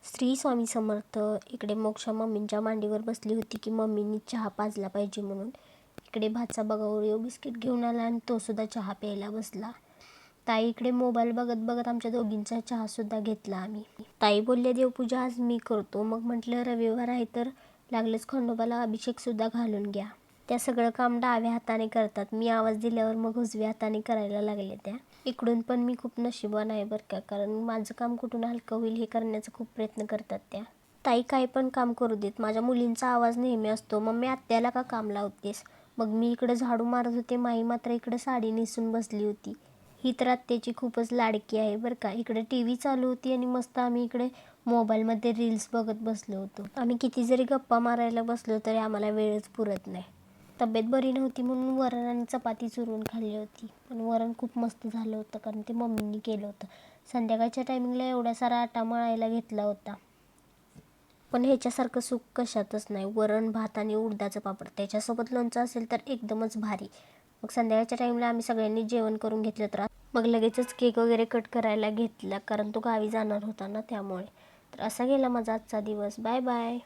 श्री स्वामी समर्थ. इकडे मोक्षा मम्मींच्या मांडीवर बसली होती की मम्मींनी चहा पाजला पाहिजे म्हणून. इकडे भाचा बघा ओरिओ बिस्किट घेऊन आला आणि तो सुद्धा चहा प्यायला बसला. ताई इकडे मोबाईल बघत बघत आमच्या दोघींचा चहा सुद्धा घेतला आम्ही. ताई बोलले देवपूजा आज मी करतो. मग म्हटलं रविवार आहे तर लागलेच खंडोबाला अभिषेक सुद्धा घालून घ्या. त्या सगळं काम डाव्या हाताने करतात. मी आवाज दिल्यावर मग उजव्या हाताने करायला लागले त्या. इकडून पण मी खूप नशीबवान आहे बरं का, कारण माझं काम कुठून हलकं होईल हे करण्याचा खूप प्रयत्न करतात त्या. ताई काय पण काम करू देत. माझ्या मुलींचा आवाज नेहमी असतो, मम्मी आत्याला का काम लावतेस. मग मी इकडे झाडू मारत होते, माई मात्र इकडे साडी नेसून बसली होती. ही तर आत्याची खूपच लाडकी आहे बरं का. इकडे TV चालू होती आणि मस्त आम्ही इकडे मोबाईलमध्ये रील्स बघत बसलो होतो. आम्ही किती जरी गप्पा मारायला बसलो तरी आम्हाला वेळच पुरत नाही. तब्येत बरी नव्हती म्हणून वरण आणि चपाती चुरून खाल्ली होती. पण वरण खूप मस्त झालं होतं कारण ते मम्मींनी केलं होतं. संध्याकाळच्या टायमिंगला एवढा सारा आटा मळायला घेतला होता. पण ह्याच्यासारखं सुख कशातच नाही. वरण भात आणि उडदाचं पापड त्याच्यासोबत लोणचं असेल तर एकदमच भारी. मग संध्याकाळच्या टाईमला आम्ही सगळ्यांनी जेवण करून घेतलं तर मग लगेचच केक वगैरे कट करायला घेतला कारण तो गावी जाणार होता ना त्यामुळे. तर असा गेला माझा आजचा दिवस. Bye bye.